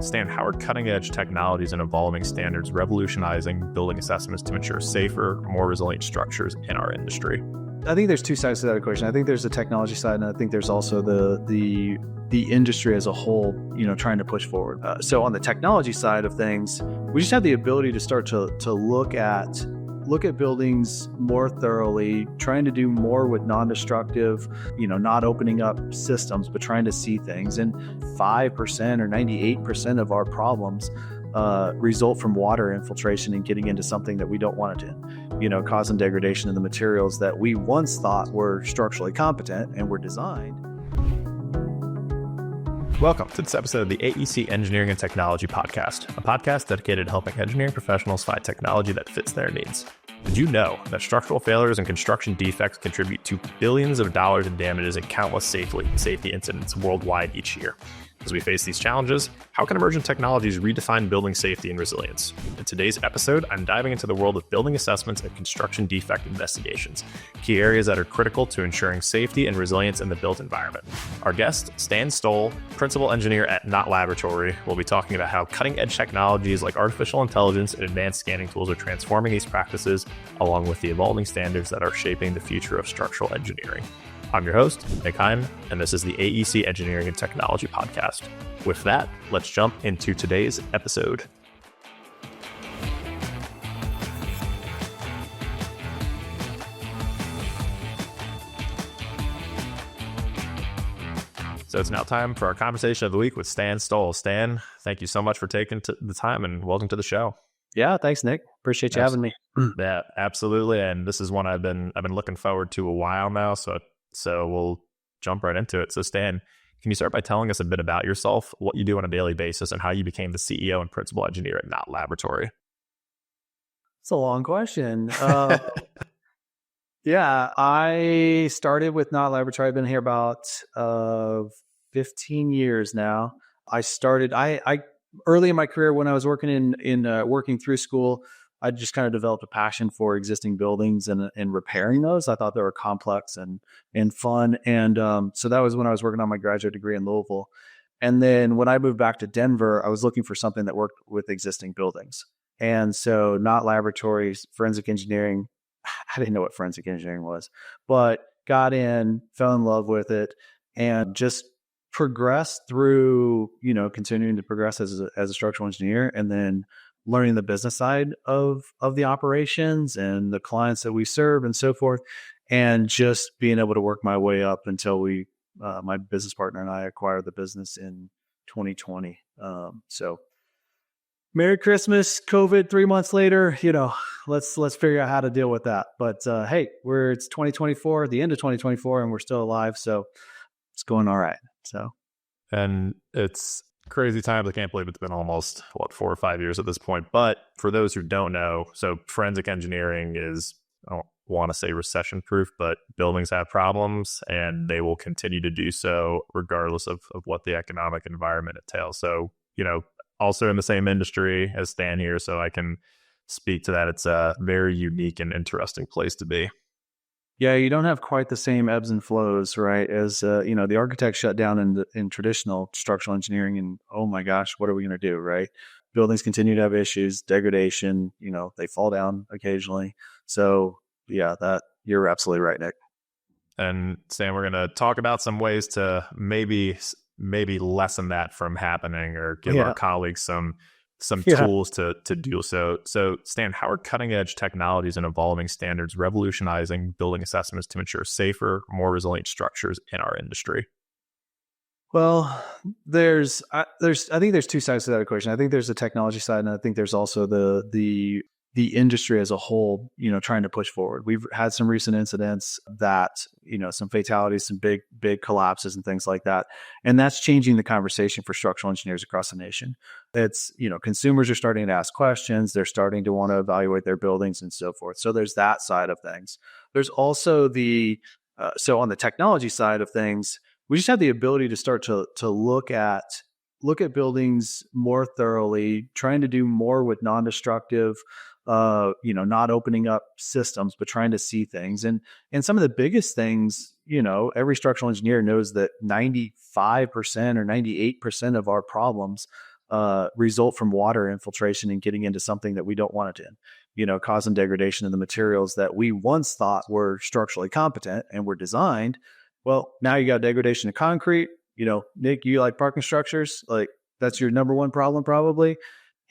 Stan, how are cutting-edge technologies and evolving standards revolutionizing building assessments to ensure safer, more resilient structures in our industry? I think there's two sides to that equation. I think there's the technology side, and I think there's also the industry as a whole, trying to push forward. So on the technology side of things, we just have the ability to start to look at buildings more thoroughly, trying to do more with non-destructive, not opening up systems, but trying to see things. And 5% or 98% of our problems result from water infiltration and getting into something that we don't want it to, causing degradation in the materials that we once thought were structurally competent and were designed. Welcome to this episode of the AEC Engineering and Technology Podcast, a podcast dedicated to helping engineering professionals find technology that fits their needs. Did you know that structural failures and construction defects contribute to billions of dollars in damages and countless safety incidents worldwide each year? As we face these challenges, how can emerging technologies redefine building safety and resilience? In today's episode, I'm diving into the world of building assessments and construction defect investigations, key areas that are critical to ensuring safety and resilience in the built environment. Our guest, Stanley Stoll, principal engineer at Knott Laboratory, will be talking about how cutting-edge technologies like artificial intelligence and advanced scanning tools are transforming these practices, along with the evolving standards that are shaping the future of structural engineering. I'm your host, M.Eng, and this is the AEC Engineering and Technology Podcast. With that, let's jump into today's episode. So it's now time for our conversation of the week with Stanley Stoll. Stan, thank you so much for taking the time and welcome to the show. Yeah, thanks, Nick. Appreciate you having me. Yeah, absolutely. And this is one I've been looking forward to a while now. So we'll jump right into it. So Stan, can you start by telling us a bit about yourself, what you do on a daily basis, and how you became the CEO and principal engineer at Knott Laboratory? It's a long question. Yeah, I started with Knott Laboratory. I've been here about 15 years now. I early in my career when I was working working through school, I just kind of developed a passion for existing buildings and repairing those. I thought they were complex and fun. And so that was when I was working on my graduate degree in Louisville. And then when I moved back to Denver, I was looking for something that worked with existing buildings. And so Knott Laboratory's forensic engineering, I didn't know what forensic engineering was, but got in, fell in love with it, and just progressed through, continuing to progress as a structural engineer, and then learning the business side of the operations and the clients that we serve and so forth, and just being able to work my way up until my business partner and I acquired the business in 2020. So Merry Christmas, COVID 3 months later, let's figure out how to deal with that. But hey, it's 2024, the end of 2024, and we're still alive. So it's going all right. And it's crazy times. I can't believe it's been almost 4 or 5 years at this point. But for those who don't know, so forensic engineering is, I don't want to say recession proof, but buildings have problems and they will continue to do so regardless of what the economic environment entails. So, also in the same industry as Stan here, so I can speak to that. It's a very unique and interesting place to be. Yeah, you don't have quite the same ebbs and flows, right? As the architects shut down in traditional structural engineering, and oh my gosh, what are we going to do, right? Buildings continue to have issues, degradation. They fall down occasionally. So yeah, that you're absolutely right, Nick. And Stan, we're going to talk about some ways to maybe lessen that from happening, or give our colleagues some tools to do so. So Stan, how are cutting edge technologies and evolving standards revolutionizing building assessments to ensure safer, more resilient structures in our industry? Well, I think there's two sides to that equation. I think there's the technology side, and I think there's also the industry as a whole, trying to push forward. We've had some recent incidents that, some fatalities, some big collapses and things like that. And that's changing the conversation for structural engineers across the nation. It's, consumers are starting to ask questions. They're starting to want to evaluate their buildings and so forth. So there's that side of things. There's also so on the technology side of things, we just have the ability to start to look at buildings more thoroughly, trying to do more with non-destructive, not opening up systems, but trying to see things. And some of the biggest things, every structural engineer knows that 95% or 98% of our problems result from water infiltration and getting into something that we don't want it in, causing degradation of the materials that we once thought were structurally competent and were designed. Well, now you got degradation of concrete. Nick, you like parking structures? Like that's your number one problem probably.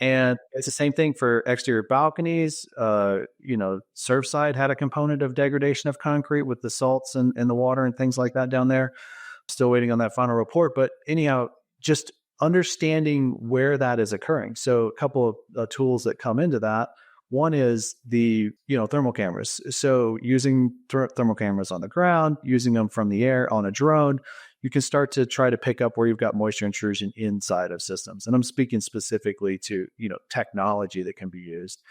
And it's the same thing for exterior balconies. Surfside had a component of degradation of concrete with the salts and the water and things like that down there. Still waiting on that final report. But anyhow, just understanding where that is occurring. So a couple of tools that come into that. One is the thermal cameras. So using thermal cameras on the ground, using them from the air on a drone, you can start to try to pick up where you've got moisture intrusion inside of systems. And I'm speaking specifically to technology that can be used.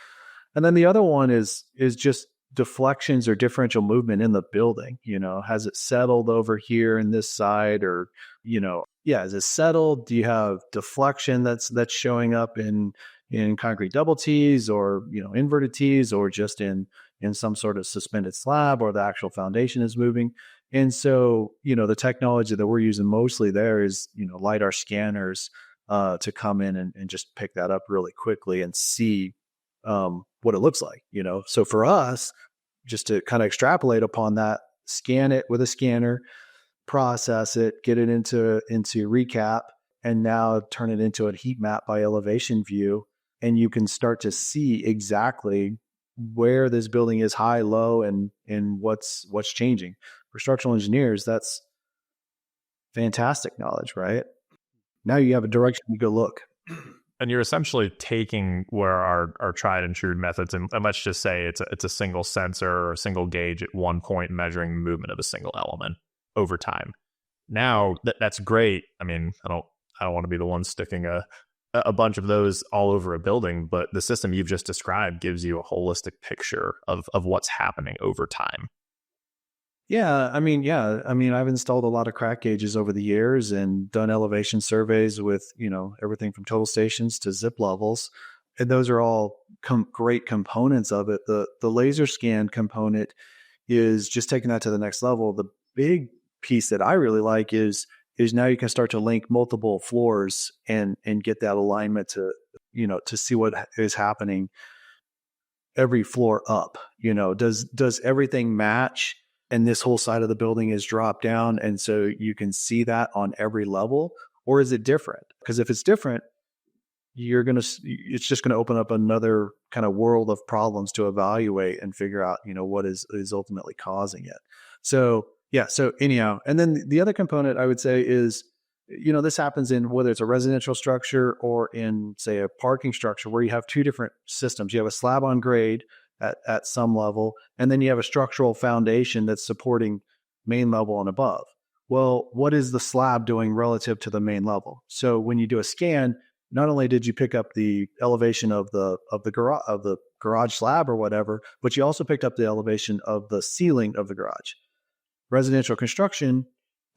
And then the other one is just deflections or differential movement in the building. Has it settled over here in this side, or is it settled? Do you have deflection that's showing up in concrete double T's or inverted T's, or just in some sort of suspended slab, or the actual foundation is moving? And so the technology that we're using mostly there is LiDAR scanners to come in and just pick that up really quickly and see what it looks like. So for us, just to kind of extrapolate upon that, scan it with a scanner, process it, get it into recap, and now turn it into a heat map by elevation view. And you can start to see exactly where this building is high, low, and what's changing. For structural engineers, that's fantastic knowledge, right? Now you have a direction to go look. And you're essentially taking where our tried and true methods, and let's just say it's a single sensor or a single gauge at one point measuring the movement of a single element over time. Now that's great. I mean, I don't want to be the one sticking a bunch of those all over a building, but the system you've just described gives you a holistic picture of what's happening over time. I've installed a lot of crack gauges over the years and done elevation surveys with, everything from total stations to zip levels. And those are all great components of it. The laser scan component is just taking that to the next level. The big piece that I really like is now you can start to link multiple floors and get that alignment to see what is happening every floor up. Does everything match? And this whole side of the building is dropped down, and so you can see that on every level, or is it different? Because if it's different, it's just going to open up another kind of world of problems to evaluate and figure out, what is ultimately causing it. So anyhow, and then the other component I would say is, this happens in whether it's a residential structure or in, say, a parking structure where you have two different systems. You have a slab on grade at some level, and then you have a structural foundation that's supporting main level and above. Well, what is the slab doing relative to the main level? So when you do a scan, not only did you pick up the elevation of the garage slab or whatever, but you also picked up the elevation of the ceiling of the garage. Residential construction,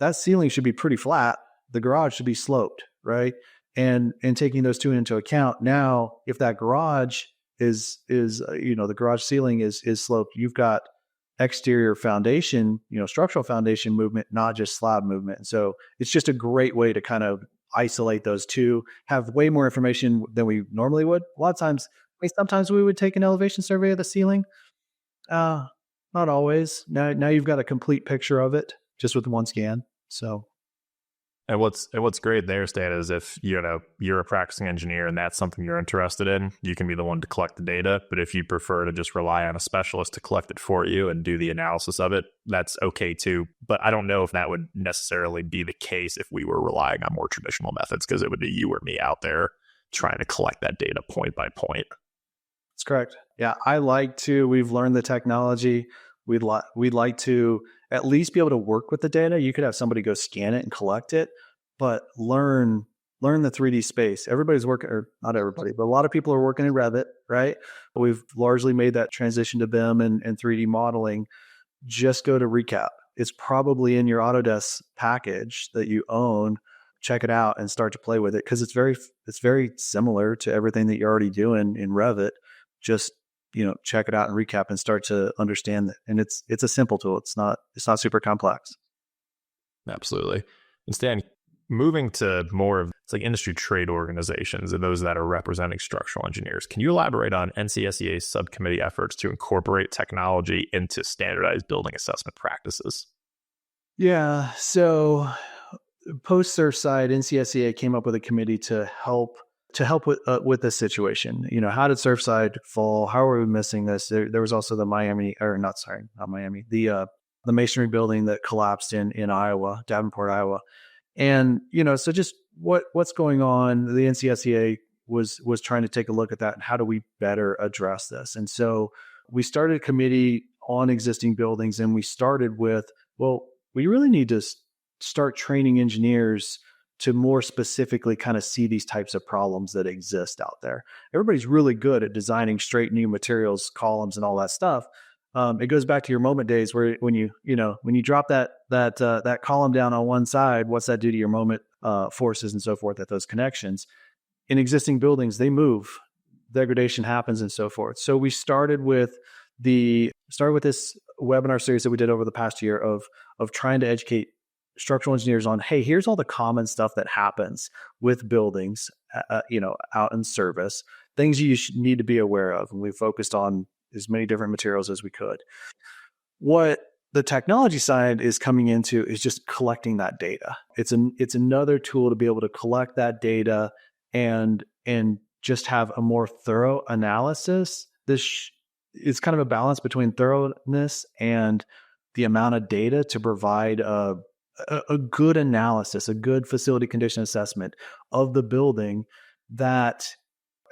that ceiling should be pretty flat. The garage should be sloped, right? And taking those two into account, now if that garage is the garage ceiling is sloped, you've got exterior foundation, structural foundation movement, not just slab movement. And so it's just a great way to kind of isolate those two, have way more information than we normally would. A lot of times, sometimes we would take an elevation survey of the ceiling. Not always. Now you've got a complete picture of it just with one scan. So. And what's great there, Stan, is if you're a practicing engineer and that's something you're interested in, you can be the one to collect the data. But if you prefer to just rely on a specialist to collect it for you and do the analysis of it, that's okay too. But I don't know if that would necessarily be the case if we were relying on more traditional methods, because it would be you or me out there trying to collect that data point by point. That's correct. Yeah, we've learned the technology. We'd like to at least be able to work with the data. You could have somebody go scan it and collect it, but learn the 3D space. Everybody's working, or not everybody, but a lot of people are working in Revit, right? But we've largely made that transition to BIM and 3D modeling. Just go to recap. It's probably in your Autodesk package that you own. Check it out and start to play with it, because it's very similar to everything that you're already doing in Revit. Just check it out and recap and start to understand that. And it's a simple tool. It's not super complex. Absolutely. And Stan, moving to more of it's like industry trade organizations and those that are representing structural engineers, can you elaborate on NCSEA's subcommittee efforts to incorporate technology into standardized building assessment practices? Yeah. So post Surfside, NCSEA came up with a committee to help with this situation. You know, how did Surfside fall? How are we missing this? There was also the Miami, or not, sorry, not Miami, the masonry building that collapsed in Iowa, Davenport, Iowa. And, you know, so just what's going on, the NCSEA was trying to take a look at that and how do we better address this? And so we started a committee on existing buildings, and we started with, well, we really need to start training engineers to more specifically kind of see these types of problems that exist out there. Everybody's really good at designing straight new materials, columns, and all that stuff. It goes back to your moment days where when you drop that column down on one side, what's that do to your moment forces and so forth at those connections? In existing buildings, they move, degradation happens, and so forth. So we started with this webinar series that we did over the past year of trying to educate structural engineers on, hey, here's all the common stuff that happens with buildings, out in service, things you need to be aware of. And we focused on as many different materials as we could. What the technology side is coming into is just collecting that data. It's another tool to be able to collect that data and just have a more thorough analysis. This is kind of a balance between thoroughness and the amount of data to provide a good analysis, a good facility condition assessment of the building. That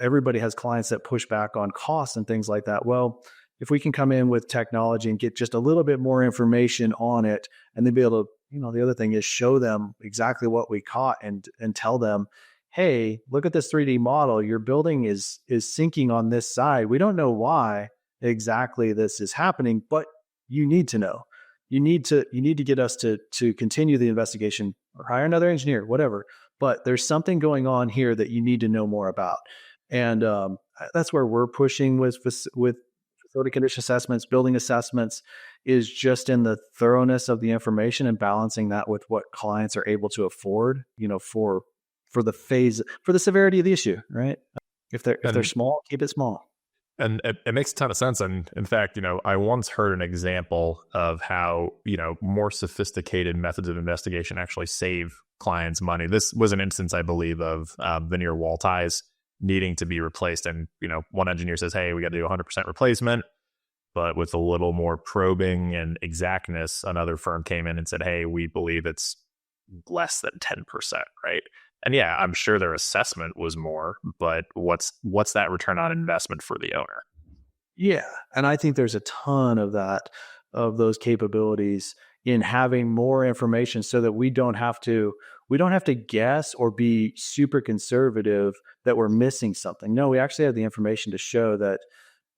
everybody has clients that push back on costs and things like that. Well, if we can come in with technology and get just a little bit more information on it, and then be able to, the other thing is show them exactly what we caught and tell them, hey, look at this 3D model. Your building is sinking on this side. We don't know why exactly this is happening, but you need to know. You need to get us to continue the investigation or hire another engineer, whatever. But there's something going on here that you need to know more about. And that's where we're pushing with facility condition assessments, building assessments, is just in the thoroughness of the information and balancing that with what clients are able to afford, for the severity of the issue, right? If they're small, keep it small. And it makes a ton of sense. And in fact, I once heard an example of how, more sophisticated methods of investigation actually save clients money. This was an instance, I believe, of veneer wall ties needing to be replaced. And, one engineer says, hey, we got to do 100% replacement. But with a little more probing and exactness, another firm came in and said, hey, we believe it's less than 10%, right? And yeah, I'm sure their assessment was more, but what's that return on investment for the owner? Yeah. And I think there's a ton of those capabilities in having more information so that we don't have to guess or be super conservative that we're missing something. No, we actually have the information to show that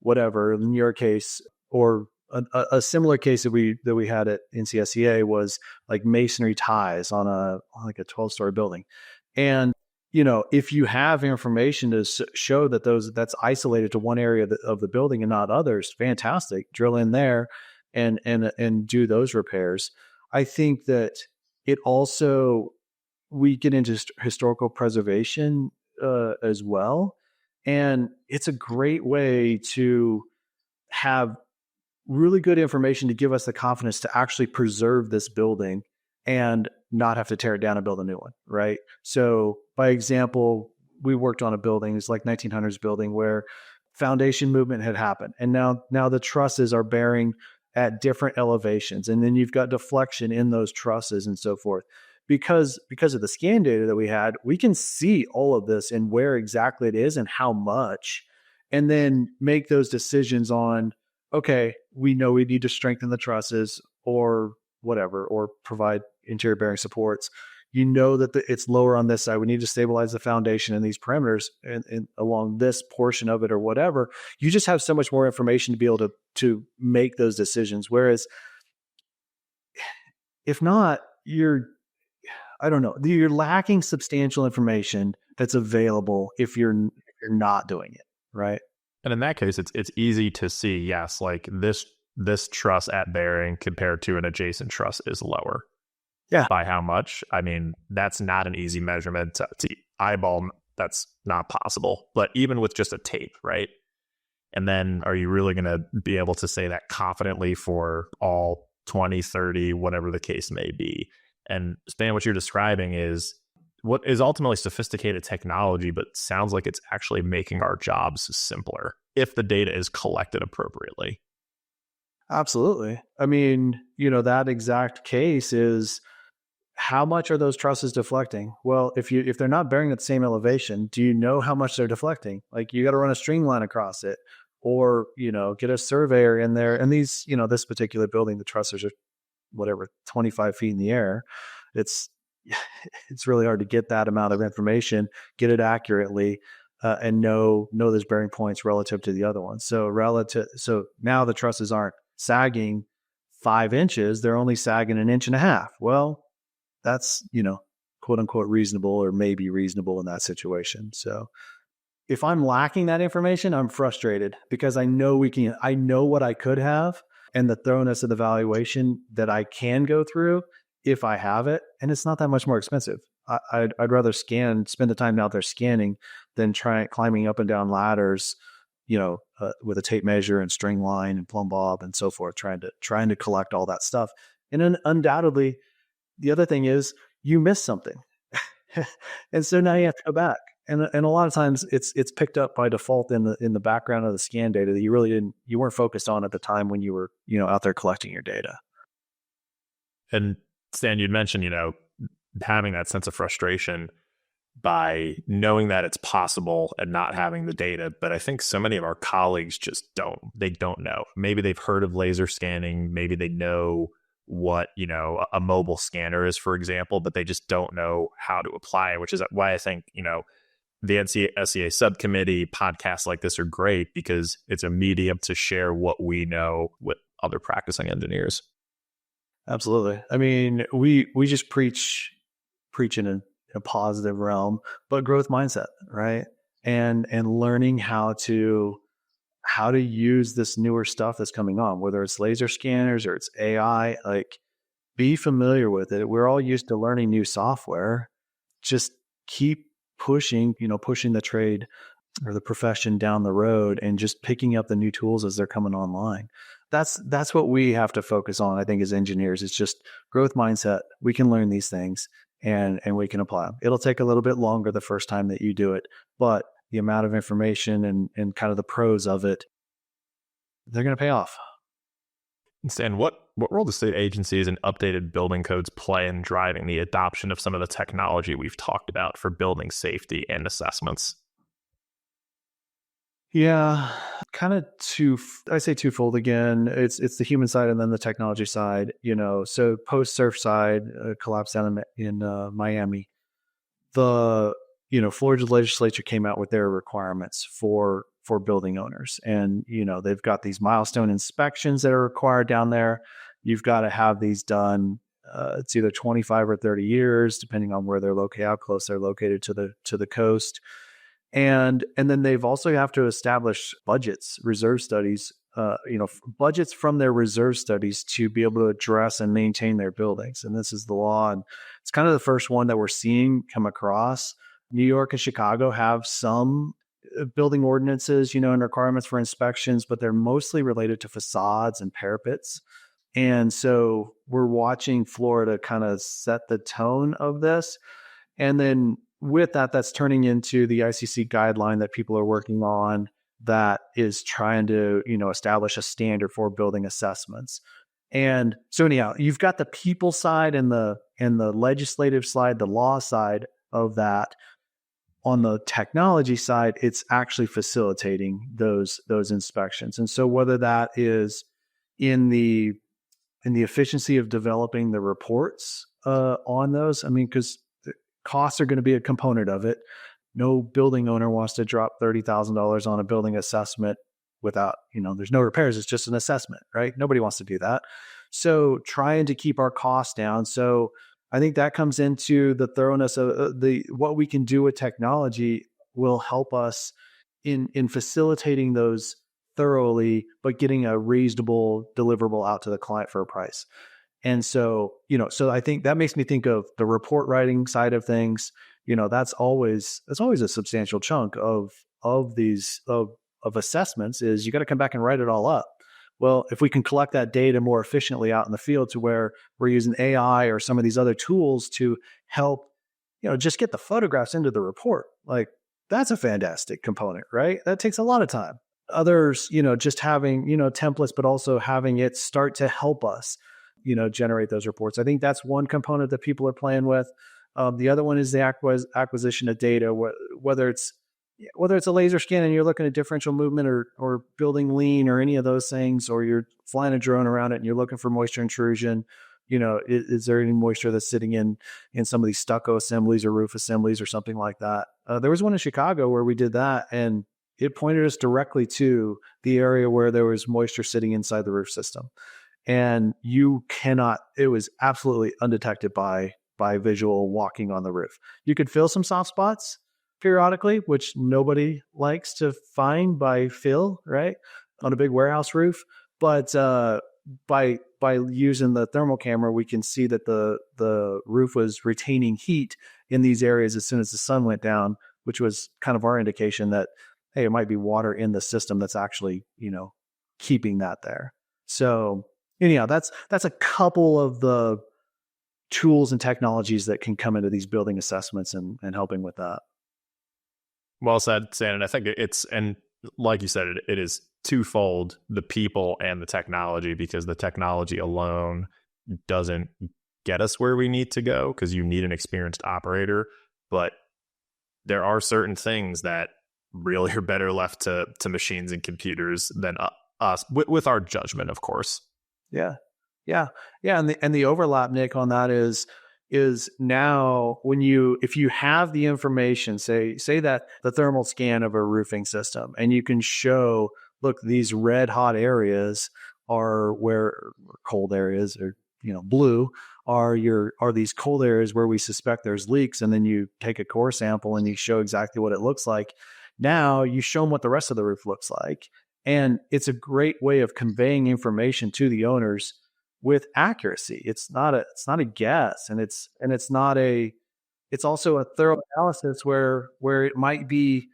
whatever, in your case, or a similar case that we had at NCSEA was like masonry ties on a 12-story building. And, if you have information to show that that's isolated to one area of the building and not others, fantastic. Drill in there and do those repairs. I think that it also, we get into historical preservation as well. And it's a great way to have really good information to give us the confidence to actually preserve this building and not have to tear it down and build a new one, right? So by example, we worked on a building, it's like 1900s building where foundation movement had happened. And now the trusses are bearing at different elevations. And then you've got deflection in those trusses and so forth. Because of the scan data that we had, we can see all of this and where exactly it is and how much, and then make those decisions on, okay, we know we need to strengthen the trusses or whatever, or provide interior bearing supports. That it's lower on this side. We need to stabilize the foundation and these perimeters and along this portion of it or whatever. You just have so much more information to be able to make those decisions. Whereas if not, you're lacking substantial information that's available if you're not doing it, right? And in that case, it's easy to see, yes, like this truss at bearing compared to an adjacent truss is lower. Yeah. By how much? I mean, that's not an easy measurement to eyeball. That's not possible. But even with just a tape, right? And then are you really going to be able to say that confidently for all 20, 30, whatever the case may be? And Stan, what you're describing is what is ultimately sophisticated technology, but sounds like it's actually making our jobs simpler if the data is collected appropriately. Absolutely. I mean, that exact case is, how much are those trusses deflecting? Well, if they're not bearing at the same elevation, do you know how much they're deflecting? Like, you got to run a string line across it, or get a surveyor in there. And these, this particular building, the trusses are whatever 25 feet in the air. It's it's really hard to get that amount of information, get it accurately, and know those bearing points relative to the other ones. So now the trusses aren't sagging 5 inches; they're only sagging 1.5 inches. Well, that's, quote unquote reasonable, or maybe reasonable in that situation. So if I'm lacking that information, I'm frustrated because I know what I could have, and the thoroughness of the valuation that I can go through if I have it. And it's not that much more expensive. I'd rather spend the time out there scanning than climbing up and down ladders, with a tape measure and string line and plumb bob and so forth, trying to collect all that stuff. And undoubtedly, the other thing is you miss something. And so now you have to go back. And a lot of times it's picked up by default in the background of the scan data that you weren't focused on at the time when you were, out there collecting your data. And Stan, you'd mentioned, having that sense of frustration by knowing that it's possible and not having the data. But I think so many of our colleagues just don't know. Maybe they've heard of laser scanning. Maybe they know what, a mobile scanner is, for example, but they just don't know how to apply it, which is why I think, the SCA subcommittee podcasts like this are great, because it's a medium to share what we know with other practicing engineers. Absolutely. I mean, we just preach in a positive realm, but growth mindset, right? And learning how to use this newer stuff that's coming on, whether it's laser scanners or it's AI, like, be familiar with it. We're all used to learning new software. Just keep pushing the trade or the profession down the road, and just picking up the new tools as they're coming online. That's what we have to focus on, I think, as engineers. It's just growth mindset. We can learn these things and we can apply them. It'll take a little bit longer the first time that you do it, but the amount of information and kind of the pros of it, they're going to pay off. Stan, what role do state agencies and updated building codes play in driving the adoption of some of the technology we've talked about for building safety and assessments? Yeah, kind of I say twofold again. It's the human side and then the technology side. So post Surfside collapse down in Miami, the Florida legislature came out with their requirements for building owners, and they've got these milestone inspections that are required down there. You've got to have these done. It's either 25 or 30 years, depending on where they're located, how close they're located to the coast. And then they've also have to establish budgets, reserve studies, budgets from their reserve studies to be able to address and maintain their buildings. And this is the law. And it's kind of the first one that we're seeing come across. New York and Chicago have some building ordinances, and requirements for inspections, but they're mostly related to facades and parapets. And so we're watching Florida kind of set the tone of this. And then with that, that's turning into the ICC guideline that people are working on, that is trying to, establish a standard for building assessments. And so anyhow, you've got the people side and the legislative side, the law side of that. On the technology side, it's actually facilitating those inspections. And so whether that is in the efficiency of developing the reports on those, I mean, because costs are going to be a component of it. No building owner wants to drop $30,000 on a building assessment without, there's no repairs. It's just an assessment, right? Nobody wants to do that. So trying to keep our costs down. So I think that comes into the thoroughness of what we can do with technology will help us in facilitating those thoroughly, but getting a reasonable deliverable out to the client for a price. And so, so I think that makes me think of the report writing side of things. That's always a substantial chunk of these of assessments is you got to come back and write it all up. Well, if we can collect that data more efficiently out in the field to where we're using AI or some of these other tools to help, just get the photographs into the report, like that's a fantastic component, right? That takes a lot of time. Others, just having, templates, but also having it start to help us, generate those reports. I think that's one component that people are playing with. The other one is the acquisition of data, whether it's a laser scan and you're looking at differential movement or building lean or any of those things, or you're flying a drone around it and you're looking for moisture intrusion. Is there any moisture that's sitting in some of these stucco assemblies or roof assemblies or something like that? There was one in Chicago where we did that, and it pointed us directly to the area where there was moisture sitting inside the roof system. And it was absolutely undetected by visual walking on the roof. You could feel some soft spots periodically, which nobody likes to find by feel, right? On a big warehouse roof. But by using the thermal camera, we can see that the roof was retaining heat in these areas as soon as the sun went down, which was kind of our indication that, hey, it might be water in the system that's actually, keeping that there. So anyhow, that's a couple of the tools and technologies that can come into these building assessments and helping with that. Well said, Stan. And I think and like you said, it is twofold, the people and the technology, because the technology alone doesn't get us where we need to go because you need an experienced operator. But there are certain things that really are better left to machines and computers than us, with our judgment, of course. Yeah. And the overlap, Nick, on that is now if you have the information, say that the thermal scan of a roofing system, and you can show, look, these red hot areas are where cold areas, or blue are these cold areas where we suspect there's leaks, and then you take a core sample and you show exactly what it looks like. Now you show them what the rest of the roof looks like, and it's a great way of conveying information to the owners with accuracy. It's not a guess, and it's also a thorough analysis where it might be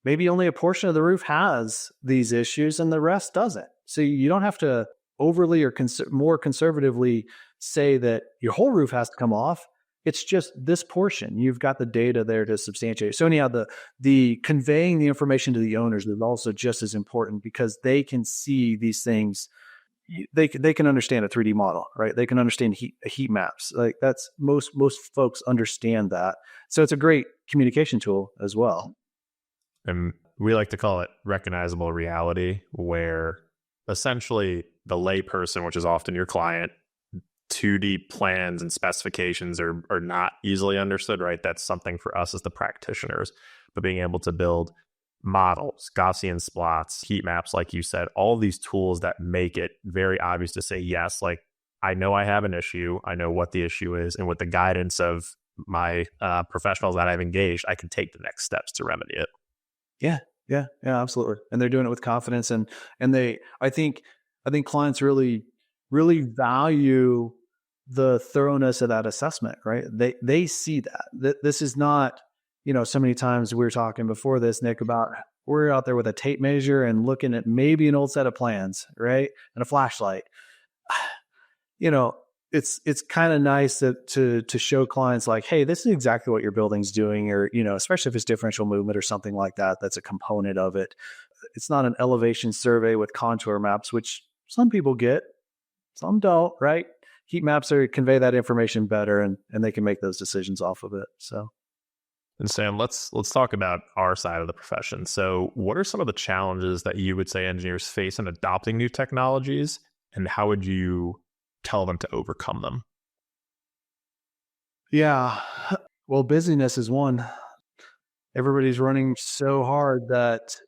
maybe only a portion of the roof has these issues and the rest doesn't. So you don't have to overly or more conservatively say that your whole roof has to come off. It's just this portion. You've got the data there to substantiate. So anyhow, the conveying the information to the owners is also just as important, because they can see these things. They can understand a 3D model, right? They can understand heat maps. Like that's most folks understand that. So it's a great communication tool as well. And we like to call it recognizable reality, where essentially the layperson, which is often your client, 2D plans and specifications are not easily understood, right? That's something for us as the practitioners. But being able to build models, Gaussian splots, heat maps, like you said, all of these tools that make it very obvious to say, yes, like I know I have an issue, I know what the issue is, and with the guidance of my professionals that I've engaged, I can take the next steps to remedy it. Yeah, absolutely. And they're doing it with confidence, and I think clients really value the thoroughness of that assessment, right? They see that this is not, so many times we were talking before this, Nick, about we're out there with a tape measure and looking at maybe an old set of plans, right? And a flashlight. It's kind of nice to show clients like, hey, this is exactly what your building's doing, or, especially if it's differential movement or something like that, that's a component of it. It's not an elevation survey with contour maps, which some people get, some don't, right? Heat maps convey that information better, and they can make those decisions off of it. So. And Sam, let's talk about our side of the profession. So what are some of the challenges that you would say engineers face in adopting new technologies, and how would you tell them to overcome them? Yeah. Well, busyness is one. Everybody's running so hard that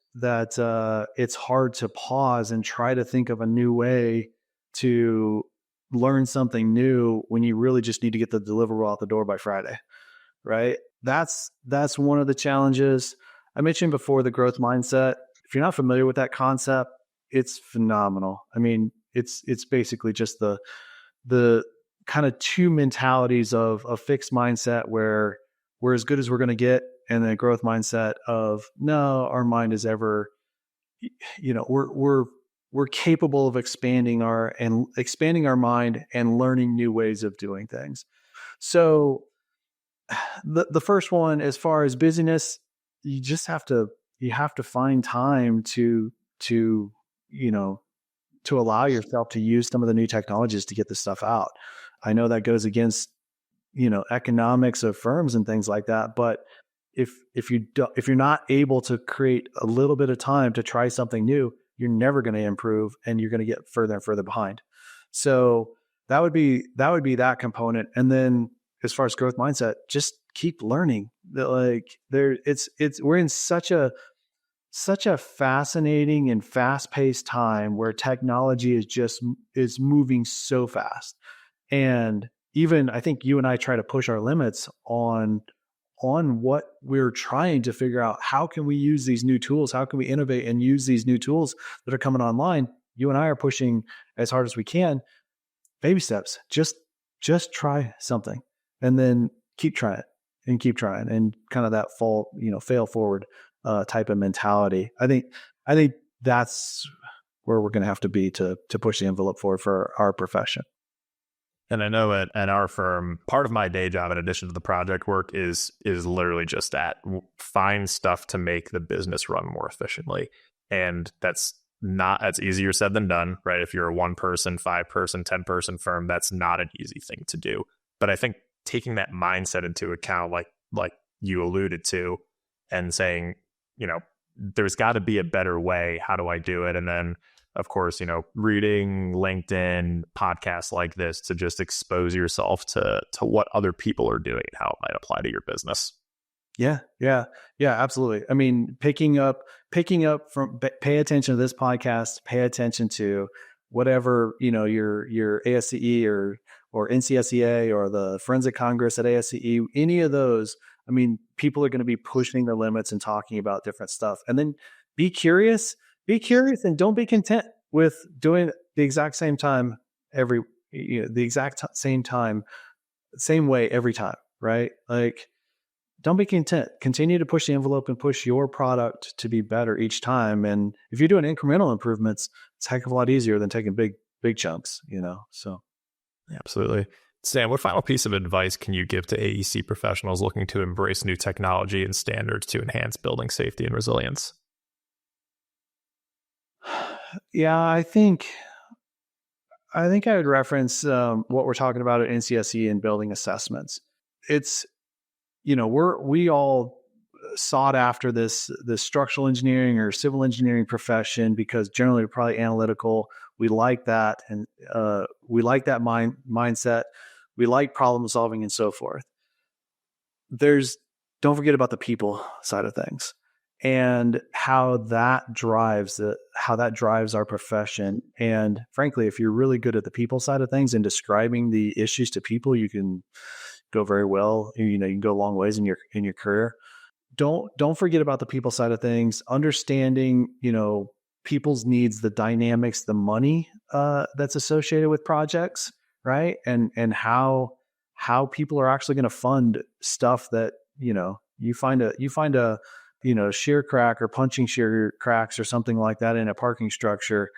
it's hard to pause and try to think of a new way to learn something new when you really just need to get the deliverable out the door by Friday, right? That's one of the challenges. I mentioned before the growth mindset. If you're not familiar with that concept, it's phenomenal. I mean, it's basically just the kind of two mentalities of a fixed mindset where we're as good as we're going to get, and then a growth mindset of no, our mind is ever, we're capable of expanding our mind and learning new ways of doing things. So the first one, as far as busyness, you just have to find time to allow yourself to use some of the new technologies to get this stuff out. I know that goes against, economics of firms and things like that, but if you're not able to create a little bit of time to try something new, you're never going to improve, and you're going to get further and further behind. So that would be that component. And then as far as growth mindset, just keep learning. We're in such a fascinating and fast-paced time where technology is moving so fast. And even I think you and I try to push our limits on what we're trying to figure out. How can we use these new tools? How can we innovate and use these new tools that are coming online? You and I are pushing as hard as we can. Baby steps. Just try something, and then keep trying and kind of that fail forward type of mentality. I think that's where we're going to have to be to push the envelope forward for our profession. And I know at our firm, part of my day job, in addition to the project work, is literally just that: find stuff to make the business run more efficiently. And that's easier said than done, right? If you're a 1-person, 5-person, 10-person firm, that's not an easy thing to do. But I think taking that mindset into account, like you alluded to, and saying, there's got to be a better way. How do I do it? And then, of course, reading LinkedIn, podcasts like this to just expose yourself to what other people are doing and how it might apply to your business. Yeah, absolutely. I mean, picking up from, pay attention to this podcast, pay attention to whatever, your ASCE or NCSEA or the Forensic Congress at ASCE, any of those. I mean, people are going to be pushing the limits and talking about different stuff. And then be curious, and don't be content with doing the exact same time same way every time, right? Like, don't be content. Continue to push the envelope and push your product to be better each time. And if you're doing incremental improvements, it's a heck of a lot easier than taking big chunks, so. Absolutely. Stan, what final piece of advice can you give to AEC professionals looking to embrace new technology and standards to enhance building safety and resilience? Yeah, I think I would reference what we're talking about at NCSE and building assessments. It's, we all sought after this structural engineering or civil engineering profession because generally we're probably analytical. We like that, and we like that mindset. We like problem solving and so forth. Don't forget about the people side of things and how that drives our profession. And frankly, if you're really good at the people side of things and describing the issues to people, you can go very well. You can go a long ways in your career. Don't forget about the people side of things. Understanding, people's needs, the dynamics, the money that's associated with projects, right? And how people are actually going to fund stuff that you find a shear crack or punching shear cracks or something like that in a parking structure.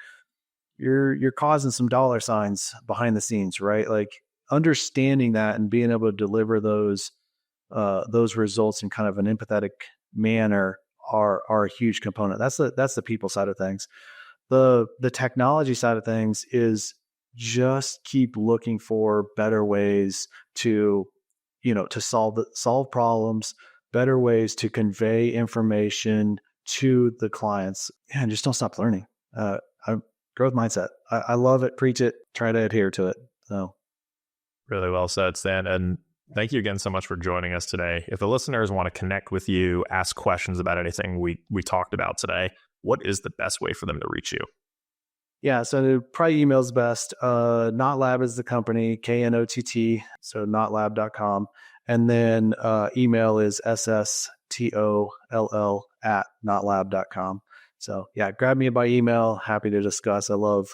You're causing some dollar signs behind the scenes, right? Like, understanding that and being able to deliver those results in kind of an empathetic manner are a huge component. That's the people side of things. The technology side of things is just keep looking for better ways to solve problems, better ways to convey information to the clients, and just don't stop learning. Growth mindset. I love it. Preach it. Try to adhere to it. So. Really well said, Stan. And thank you again so much for joining us today. If the listeners want to connect with you, ask questions about anything we talked about today, what is the best way for them to reach you? Yeah, so probably email is best. Knott Lab is the company, KNOTT, so knottlab.com. And then email is sstoll@knottlab.com. So yeah, grab me by email. Happy to discuss. I love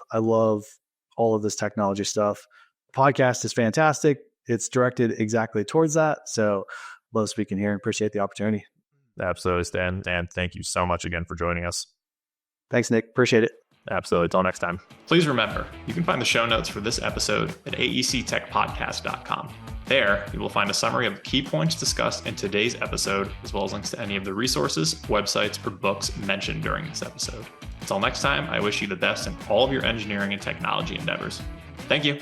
all of this technology stuff. podcast is fantastic. It's directed exactly towards that. So love speaking here and appreciate the opportunity. Absolutely, Stan. And thank you so much again for joining us. Thanks, Nick. Appreciate it. Absolutely. Till next time. Please remember, you can find the show notes for this episode at aectechpodcast.com. There, you will find a summary of the key points discussed in today's episode, as well as links to any of the resources, websites, or books mentioned during this episode. Until next time, I wish you the best in all of your engineering and technology endeavors. Thank you.